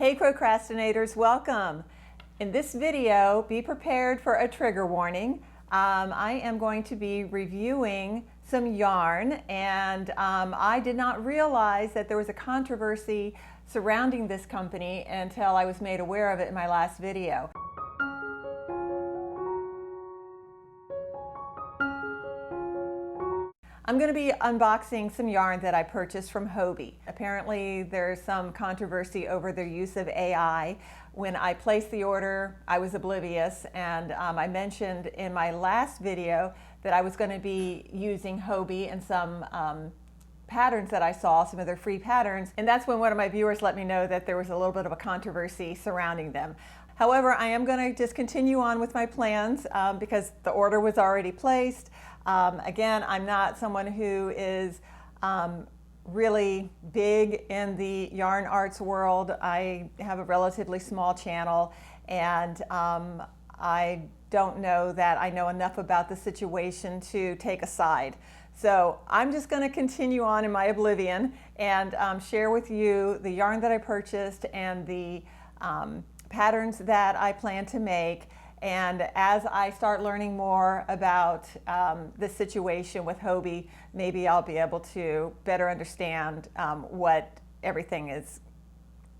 Hey procrastinators, welcome. In this video, be prepared for a trigger warning. I am going to be reviewing some yarn, and I did not realize that there was a controversy surrounding this company until I was made aware of it in my last video. I'm going to be unboxing some yarn that I purchased from Hobbii. Apparently there's some controversy over their use of AI. When I placed the order, I was oblivious, and I mentioned in my last video that I was going to be using Hobbii and some patterns that I saw, some of their free patterns, and that's when one of my viewers let me know that there was a little bit of a controversy surrounding them. However, I am going to just continue on with my plans because the order was already placed. Again, I'm not someone who is really big in the yarn arts world. I have a relatively small channel, and I don't know that I know enough about the situation to take a side. So I'm just going to continue on in my oblivion and share with you the yarn that I purchased and the patterns that I plan to make. And as I start learning more about the situation with Hobbii, maybe I'll be able to better understand what everything is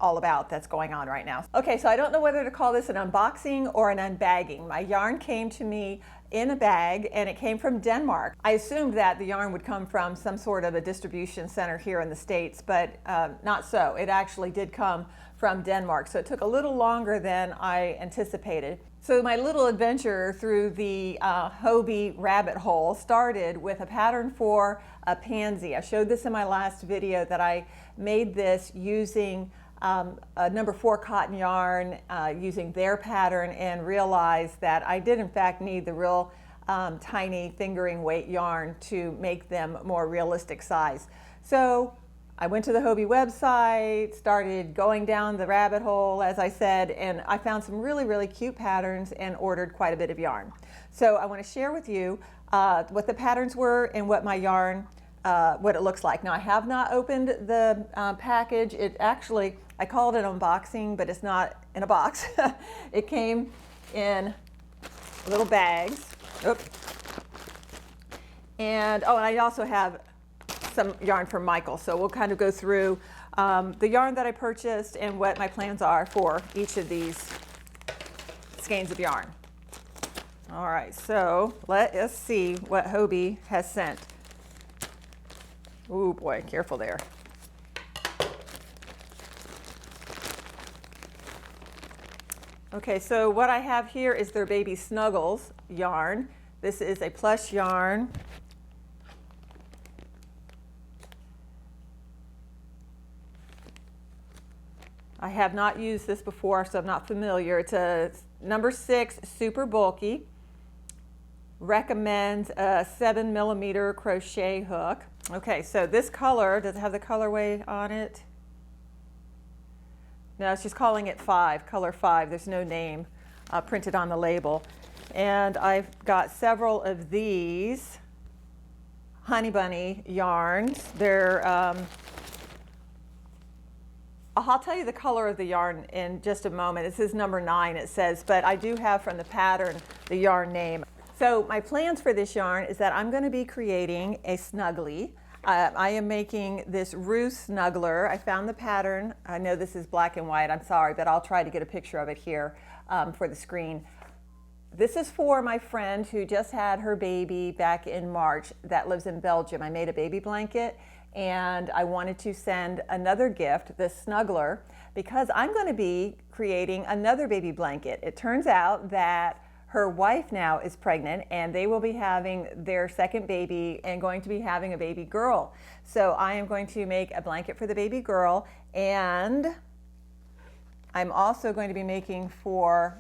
all about that's going on right now. Okay, so I don't know whether to call this an unboxing or an unbagging. My yarn came to me in a bag, and it came from Denmark. I assumed that the yarn would come from some sort of a distribution center here in the States, but not so. It actually did come from Denmark, so it took a little longer than I anticipated. So my little adventure through the Hobbii rabbit hole started with a pattern for a pansy. I showed this in my last video that I made this using a number 4 cotton yarn, using their pattern, and realized that I did in fact need the real tiny fingering weight yarn to make them more realistic size. So I went to the Hobbii website, started going down the rabbit hole, as I said, and I found some really cute patterns and ordered quite a bit of yarn. So I want to share with you what the patterns were and what my yarn, what it looks like. Now, I have not opened the package. It actually, I call it an unboxing, but it's not in a box. It came in little bags. Oops. And I also have some yarn from Michael, so we'll kind of go through the yarn that I purchased and what my plans are for each of these skeins of yarn. All right, so let us see what Hobbii has sent. Oh boy, careful there. Okay, so what I have here is their Baby Snuggles yarn. This is a plush yarn. I have not used this before, so I'm not familiar. It's a number 6 super bulky. Recommends a 7mm crochet hook. Okay, so this color, does it have the colorway on it? No, she's calling it 5, color 5. There's no name printed on the label. And I've got several of these Honey Bunny yarns. They're I'll tell you the color of the yarn in just a moment. This is number 9, it says, but I do have from the pattern the yarn name. So my plans for this yarn is that I'm going to be creating a snuggly. I am making this Roo Snuggler. I found the pattern. I know this is black and white, I'm sorry, but I'll try to get a picture of it here for the screen. This is for my friend who just had her baby back in March that lives in Belgium. I made a baby blanket, and I wanted to send another gift, this Snuggler, because I'm going to be creating another baby blanket. It turns out that her wife now is pregnant, and they will be having their second baby and going to be having a baby girl. So I am going to make a blanket for the baby girl, and I'm also going to be making for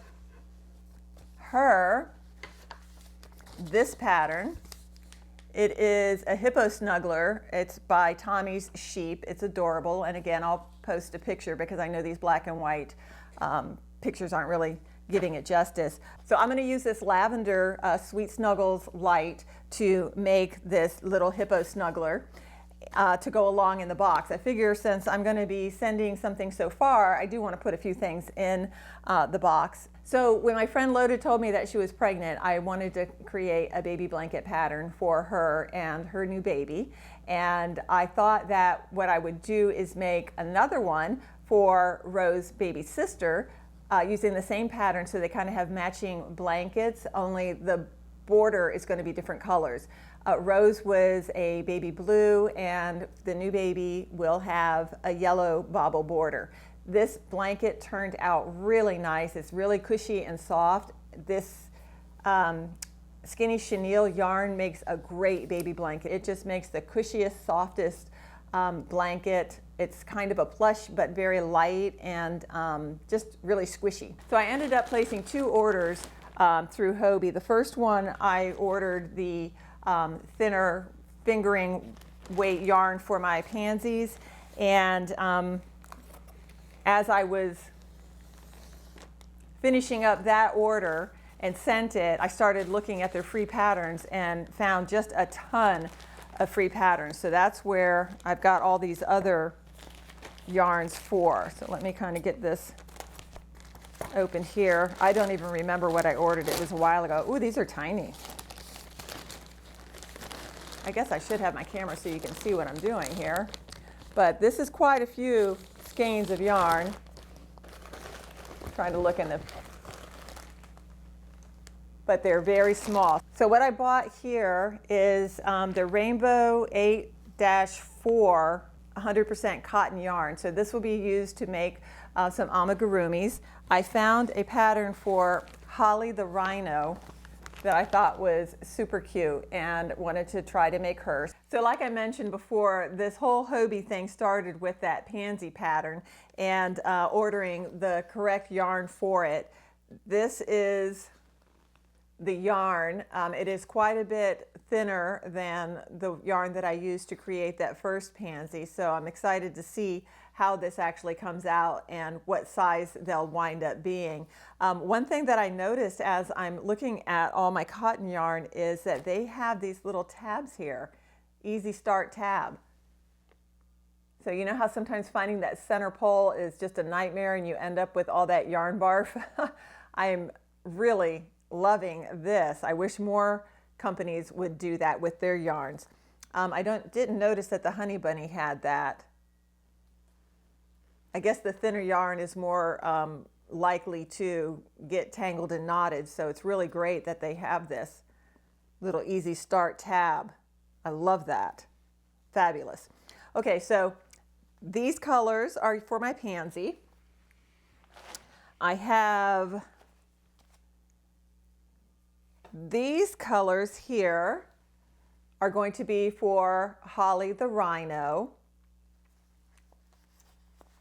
her this pattern. It is a hippo snuggler. It's by Tommy's Sheep. It's adorable. And again, I'll post a picture because I know these black and white pictures aren't really giving it justice. So I'm going to use this lavender Sweet Snuggles light to make this little hippo snuggler. to go along in the box. I figure since I'm going to be sending something so far, I do want to put a few things in the box. So when my friend Loda told me that she was pregnant, I wanted to create a baby blanket pattern for her and her new baby. And I thought that what I would do is make another one for Rose's baby sister using the same pattern, so they kind of have matching blankets, only the border is going to be different colors. Rose was a baby blue, and the new baby will have a yellow bobble border. This blanket turned out really nice. It's really cushy and soft. This skinny chenille yarn makes a great baby blanket. It just makes the cushiest, softest blanket. It's kind of a plush but very light and just really squishy. So I ended up placing 2 orders through Hobbii. The first one, I ordered the thinner fingering weight yarn for my pansies, and as I was finishing up that order and sent it, I started looking at their free patterns and found just a ton of free patterns. So that's where I've got all these other yarns for. So let me kind of get this open here. I don't even remember what I ordered. It was a while ago. Ooh, these are tiny. I guess I should have my camera so you can see what I'm doing here. But this is quite a few skeins of yarn. I'm trying to look in the, but they're very small. So what I bought here is the Rainbow 8-4 100% cotton yarn. So this will be used to make some amigurumis. I found a pattern for Holly the Rhino that I thought was super cute and wanted to try to make hers. So like I mentioned before, this whole Hobbii thing started with that pansy pattern and ordering the correct yarn for it. This is the yarn. It is quite a bit thinner than the yarn that I used to create that first pansy, so I'm excited to see how this actually comes out and what size they'll wind up being. One thing that I noticed as I'm looking at all my cotton yarn is that they have these little tabs here, easy start tab. So you know how sometimes finding that center pole is just a nightmare and you end up with all that yarn barf? I'm really loving this. I wish more companies would do that with their yarns. I didn't notice that the Honey Bunny had that. I guess the thinner yarn is more likely to get tangled and knotted, so it's really great that they have this little easy start tab. I love that. Fabulous. Okay, so these colors are for my pansy. I have these colors here are going to be for Holly the Rhino.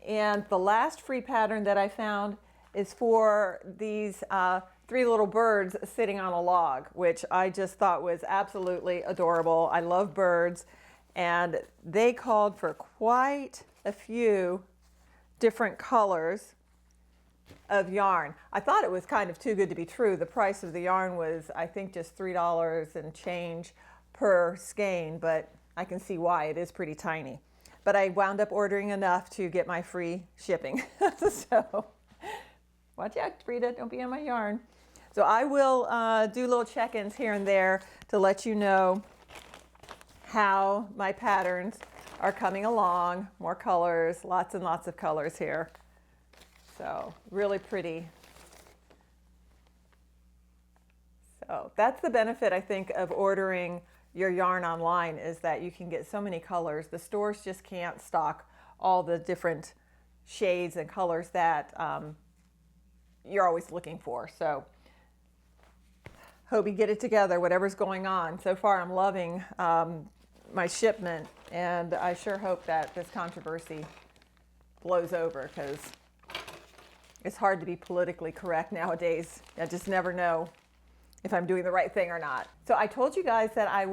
And the last free pattern that I found is for these 3 little birds sitting on a log, which I just thought was absolutely adorable. I love birds, and they called for quite a few different colors of yarn. I thought it was kind of too good to be true. The price of the yarn was, I think, just $3 and change per skein, but I can see why. It is pretty tiny. But I wound up ordering enough to get my free shipping. So watch out, Frida, don't be on my yarn. So I will do little check-ins here and there to let you know how my patterns are coming along. More colors, lots and lots of colors here. So really pretty. So that's the benefit, I think, of ordering your yarn online, is that you can get so many colors. The stores just can't stock all the different shades and colors that you're always looking for. So Hobbii, get it together, whatever's going on. So far I'm loving my shipment, and I sure hope that this controversy blows over, because it's hard to be politically correct nowadays. I just never know if I'm doing the right thing or not. So I told you guys that I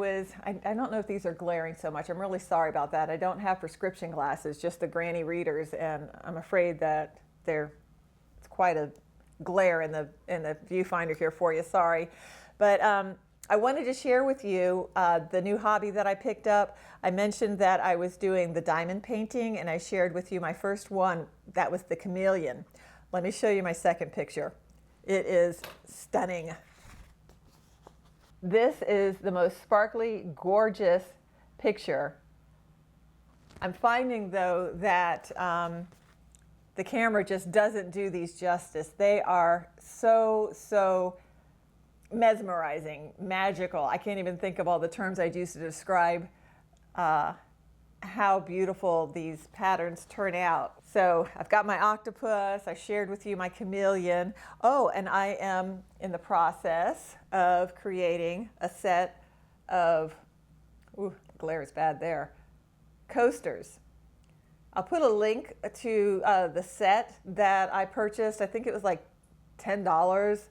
don't know if these are glaring so much. I'm really sorry about that. I don't have prescription glasses, just the granny readers, and I'm afraid that it's quite a glare in the viewfinder here for you. Sorry. But I wanted to share with you the new hobby that I picked up. I mentioned that I was doing the diamond painting, and I shared with you my first one. That was the chameleon. Let me show you my second picture. It is stunning. This is the most sparkly, gorgeous picture. I'm finding, though, that the camera just doesn't do these justice. They are so mesmerizing, magical. I can't even think of all the terms I'd use to describe how beautiful these patterns turn out. So I've got my octopus. I shared with you my chameleon. Oh, and I am in the process of creating a set of, ooh, the glare is bad there, coasters. I'll put a link to the set that I purchased. I think it was like $10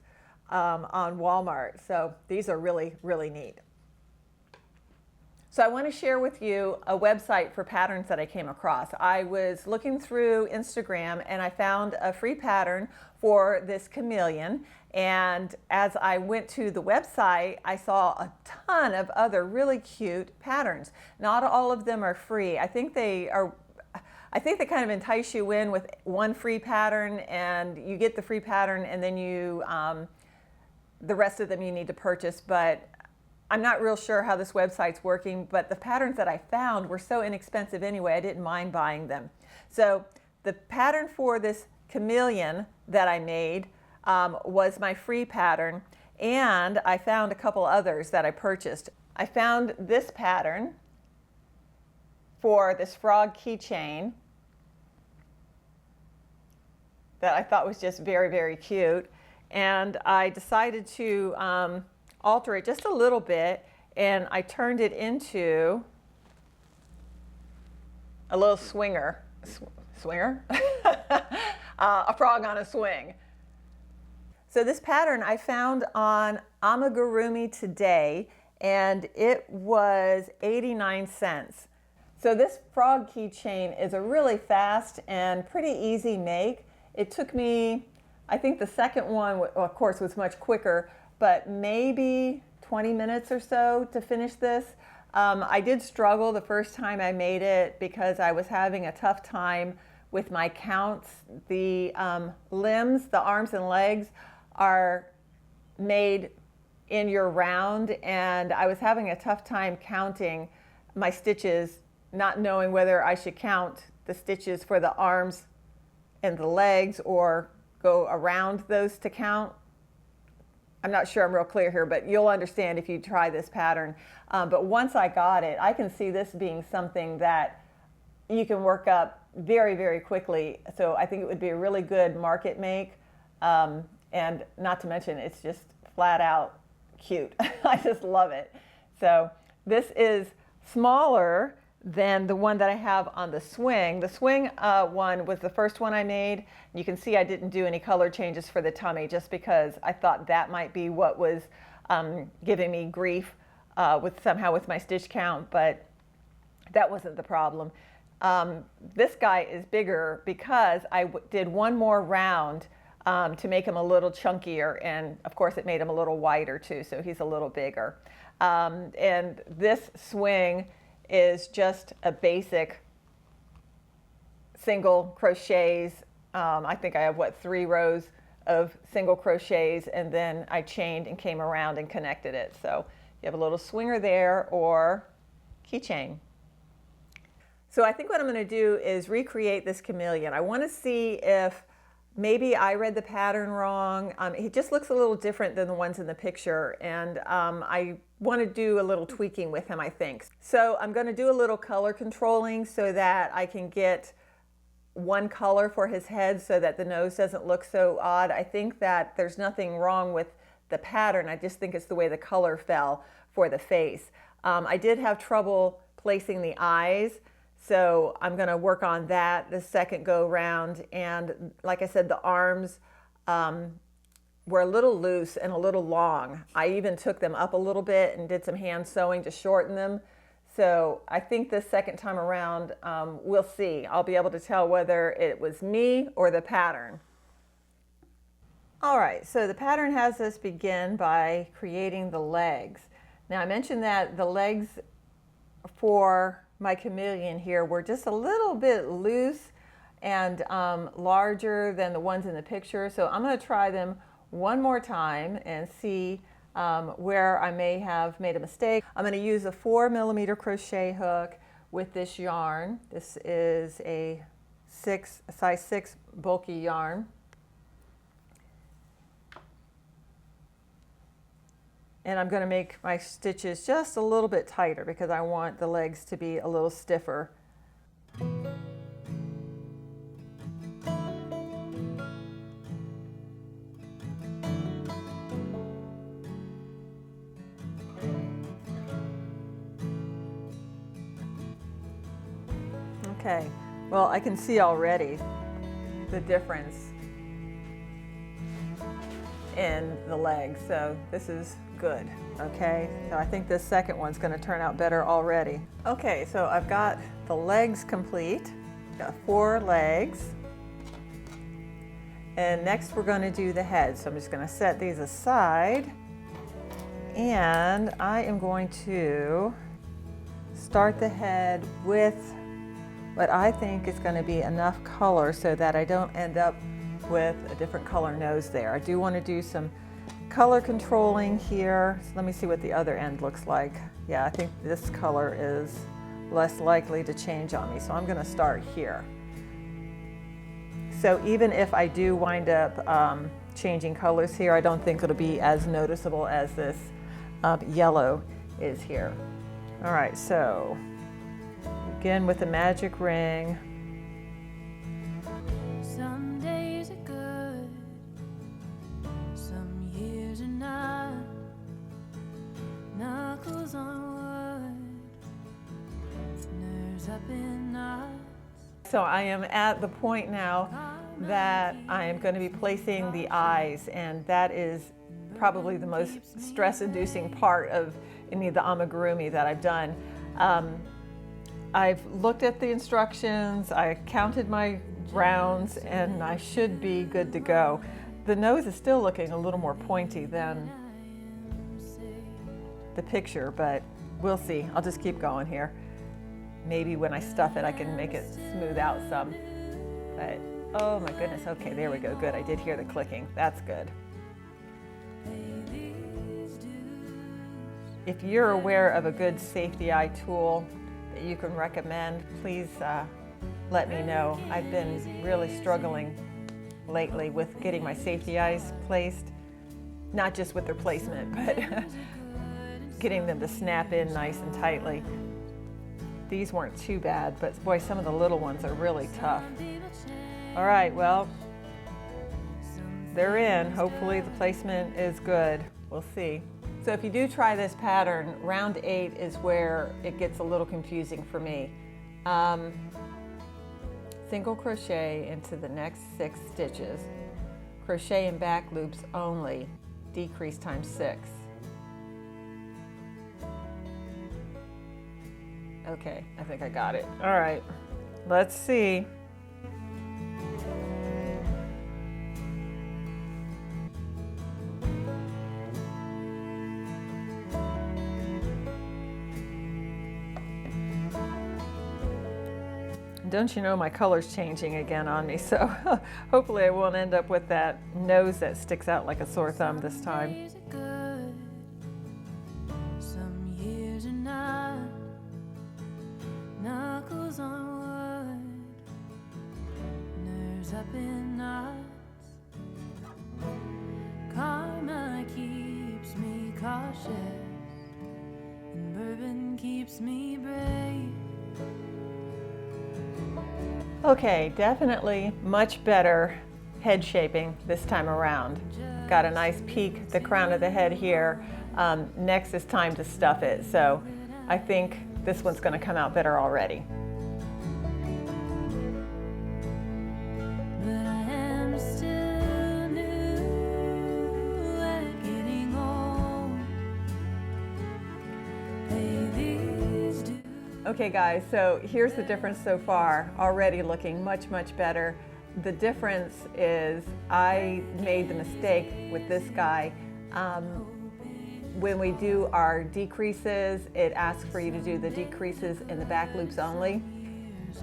on Walmart. So these are really, really neat. So I want to share with you a website for patterns that I came across. I was looking through Instagram and I found a free pattern for this chameleon. And as I went to the website, I saw a ton of other really cute patterns. Not all of them are free. I think they kind of entice you in with one free pattern, and you get the free pattern, and then the rest of them you need to purchase. But I'm not real sure how this website's working, but the patterns that I found were so inexpensive anyway, I didn't mind buying them. So the pattern for this chameleon that I made was my free pattern, and I found a couple others that I purchased. I found this pattern for this frog keychain that I thought was just very, very cute. And I decided to alter it just a little bit, and I turned it into a little swinger. Swinger? A frog on a swing. So this pattern I found on Amigurumi Today, and it was 89 cents. So this frog keychain is a really fast and pretty easy make. It took me, I think the second one, well, of course, was much quicker, but maybe 20 minutes or so to finish this. I did struggle the first time I made it because I was having a tough time with my counts. The limbs, the arms and legs are made in your round, and I was having a tough time counting my stitches, not knowing whether I should count the stitches for the arms and the legs or go around those to count. I'm not sure I'm real clear here, but you'll understand if you try this pattern. But once I got it, I can see this being something that you can work up very, very quickly. So I think it would be a really good market make. And not to mention, it's just flat out cute. I just love it. So this is smaller than the one that I have on the swing. The swing one was the first one I made. You can see I didn't do any color changes for the tummy just because I thought that might be what was giving me grief with my stitch count, but that wasn't the problem. This guy is bigger because I did one more round to make him a little chunkier, and of course it made him a little wider too, so he's a little bigger. And this swing is just a basic single crochets. I think I have 3 rows of single crochets, and then I chained and came around and connected it. So you have a little swinger there or keychain. So I think what I'm going to do is recreate this chameleon. I want to see if maybe I read the pattern wrong. It just looks a little different than the ones in the picture, and I want to do a little tweaking with him, I think. So I'm going to do a little color controlling so that I can get one color for his head so that the nose doesn't look so odd. I think that there's nothing wrong with the pattern. I just think it's the way the color fell for the face. I did have trouble placing the eyes, so I'm going to work on that the second go round. And like I said, the arms were a little loose and a little long. I even took them up a little bit and did some hand sewing to shorten them. So I think this second time around, we'll see. I'll be able to tell whether it was me or the pattern. All right, so the pattern has us begin by creating the legs. Now I mentioned that the legs for my chameleon here were just a little bit loose and larger than the ones in the picture. So I'm going to try them one more time and see where I may have made a mistake. I'm going to use a 4mm crochet hook with this yarn. This is a size 6 bulky yarn. And I'm going to make my stitches just a little bit tighter because I want the legs to be a little stiffer. Okay, well, I can see already the difference in the legs, so this is good. Okay, so I think this second one's going to turn out better already. Okay, so I've got the legs complete. Got 4 legs, and next we're going to do the head. So I'm just going to set these aside, and I am going to start the head with what I think is going to be enough color so that I don't end up with a different color nose there. I do want to do some color controlling here. So let me see what the other end looks like. Yeah, I think this color is less likely to change on me, so I'm going to start here. So even if I do wind up changing colors here, I don't think it'll be as noticeable as this yellow is here. All right, so begin with the magic ring. Some days are good, some years are not. Knuckles on wood, nerves up in knots. So I am at the point now that I am going to be placing the eyes, and that is probably the most stress-inducing part of any of the amigurumi that I've done. I've looked at the instructions, I counted my rounds, and I should be good to go. The nose is still looking a little more pointy than the picture, but we'll see. I'll just keep going here. Maybe when I stuff it, I can make it smooth out some. But, oh my goodness, okay, there we go, good. I did hear the clicking, that's good. If you're aware of a good safety eye tool that you can recommend, please let me know. I've been really struggling lately with getting my safety eyes placed, not just with their placement, but getting them to snap in nice and tightly. These weren't too bad, but boy, some of the little ones are really tough. All right, well, they're in. Hopefully the placement is good. We'll see. So if you do try this pattern, round 8 is where it gets a little confusing for me. Single crochet into the next 6 stitches, crochet in back loops only, decrease times 6. Okay, I think I got it. All right, let's see. Don't you know my color's changing again on me, so hopefully I won't end up with that nose that sticks out like a sore thumb this time. Some years are not. Knuckles on wood, nerves up in knots. Karma keeps me cautious, and bourbon keeps me brave. Okay, definitely much better head shaping this time around. Got a nice peak, the crown of the head here. Next is time to stuff it, so I think this one's going to come out better already. But I am still new at getting old. Pay these dues. Okay guys, so here's the difference so far. Already looking much, much better. The difference is I made the mistake with this guy. When we do our decreases, it asks for you to do the decreases in the back loops only.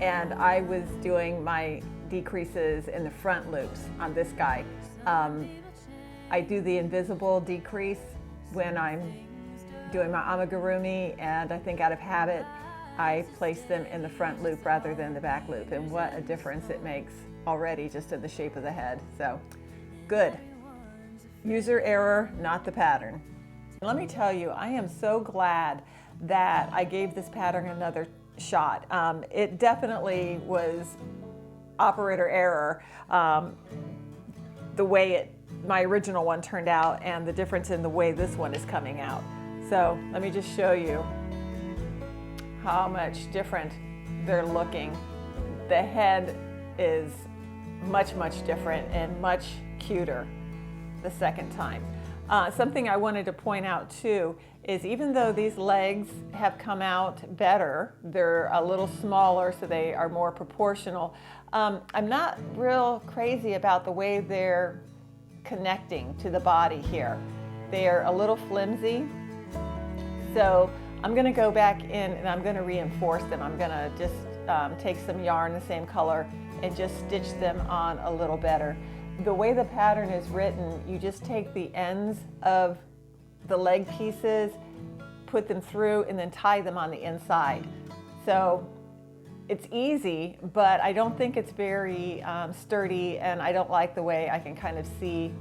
And I was doing my decreases in the front loops on this guy. I do the invisible decrease when I'm doing my amigurumi, and I think out of habit, I place them in the front loop rather than the back loop. And what a difference it makes already just in the shape of the head. So good. User error, not the pattern. Let me tell you, I am so glad that I gave this pattern another shot. It definitely was operator error, the way my original one turned out and the difference in the way this one is coming out. So let me just show you how much different they're looking. The head is much, much different and much cuter the second time. Something I wanted to point out too is even though these legs have come out better, they're a little smaller so they are more proportional. I'm not real crazy about the way they're connecting to the body here. They're a little flimsy. So I'm going to go back in and I'm going to reinforce them. I'm going to just take some yarn the same color and just stitch them on a little better. The way the pattern is written, you just take the ends of the leg pieces, put them through, and then tie them on the inside. So it's easy, but I don't think it's very sturdy, and I don't like the way I can kind of see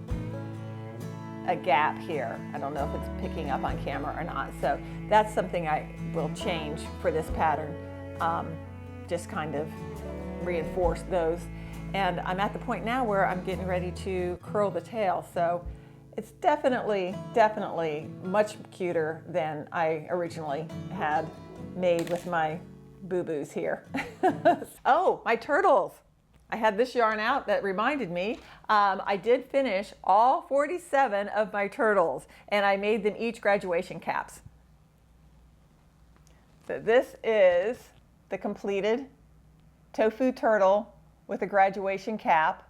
a gap here. I don't know if it's picking up on camera or not. So that's something I will change for this pattern. Just kind of reinforce those. And I'm at the point now where I'm getting ready to curl the tail. So it's definitely much cuter than I originally had made with my boo-boos here. Oh, my turtles. I had this yarn out that reminded me. I did finish all 47 of my turtles, and I made them each graduation caps. So this is the completed tofu turtle with a graduation cap.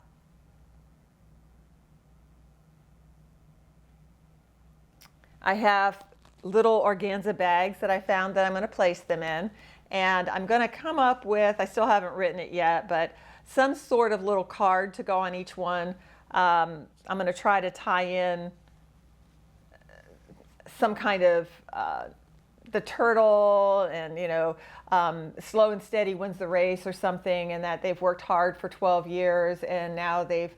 I have little organza bags that I found that I'm going to place them in, and I'm going to come up with, I still haven't written it yet, but some sort of little card to go on each one. I'm going to try to tie in some kind of the turtle and, you know, slow and steady wins the race or something, and that they've worked hard for 12 years and now they've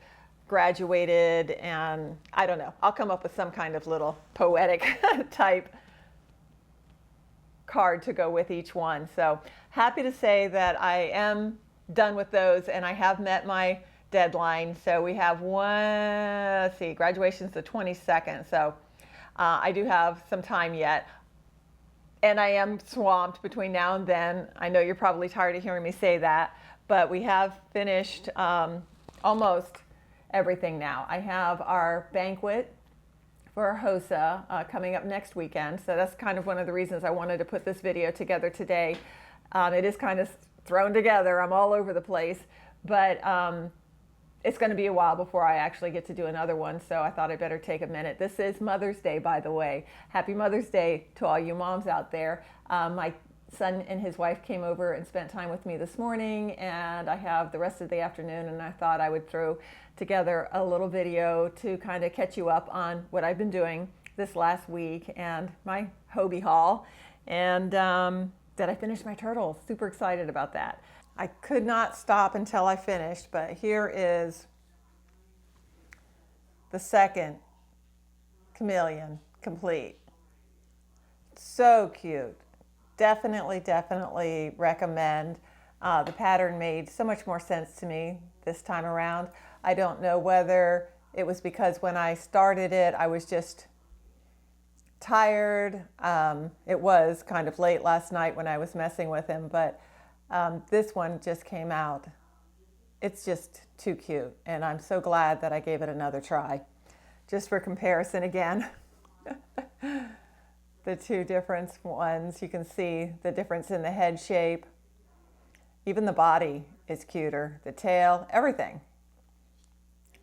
graduated, and I don't know. I'll come up with some kind of little poetic type card to go with each one. So happy to say that I am done with those, and I have met my deadline. So we have one, let's see, graduation's the 22nd. So I do have some time yet. And I am swamped between now and then. I know you're probably tired of hearing me say that, but we have finished almost everything now. I have our banquet for our HOSA coming up next weekend. So that's kind of one of the reasons I wanted to put this video together today. It is kind of thrown together. I'm all over the place, but it's going to be a while before I actually get to do another one, so I thought I'd better take a minute. This is Mother's Day, by the way. Happy Mother's Day to all you moms out there. My son and his wife came over and spent time with me this morning, and I have the rest of the afternoon, and I thought I would throw together a little video to kind of catch you up on what I've been doing this last week and my Hobbii haul, and that I finished my turtles. Super excited about that. I could not stop until I finished, but here is the second chameleon complete. So cute. Definitely recommend. The pattern made so much more sense to me this time around. I don't know whether it was because when I started it, I was just tired. It was kind of late last night when I was messing with him, but this one just came out. It's just too cute, and I'm so glad that I gave it another try. Just for comparison again, the two different ones, you can see the difference in the head shape. Even the body is cuter, the tail, everything.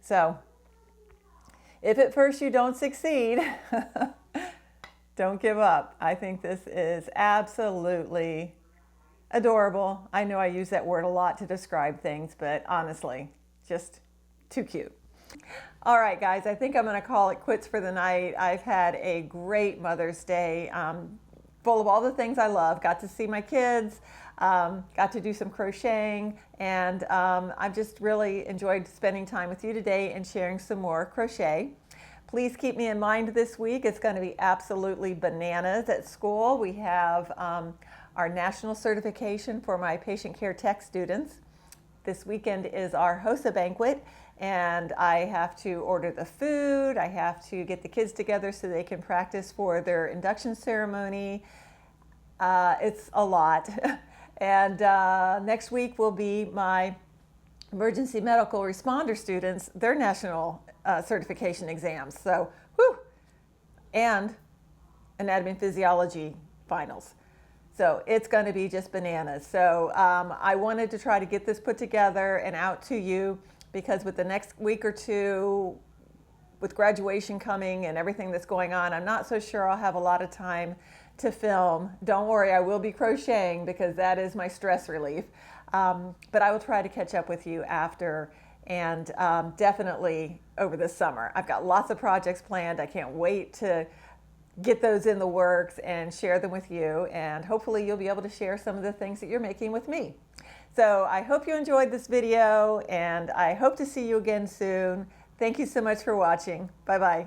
So if at first you don't succeed, don't give up. I think this is absolutely adorable. I know I use that word a lot to describe things, but honestly, just too cute. All right, guys, I think I'm going to call it quits for the night. I've had a great Mother's Day, full of all the things I love. Got to see my kids, got to do some crocheting, and I've just really enjoyed spending time with you today and sharing some more crochet. Please keep me in mind this week. It's going to be absolutely bananas at school. We have our national certification for my patient care tech students. This weekend is our HOSA banquet, and I have to order the food. I have to get the kids together so they can practice for their induction ceremony. It's a lot. And next week will be my emergency medical responder students, their national certification exams. So, whew, and anatomy and physiology finals. So it's going to be just bananas. So I wanted to try to get this put together and out to you, because with the next week or two, with graduation coming and everything that's going on, I'm not so sure I'll have a lot of time to film. Don't worry, I will be crocheting because that is my stress relief. But I will try to catch up with you after, and definitely over the summer. I've got lots of projects planned. I can't wait to get those in the works and share them with you, and hopefully you'll be able to share some of the things that you're making with me. So I hope you enjoyed this video, and I hope to see you again soon. Thank you so much for watching. Bye-bye.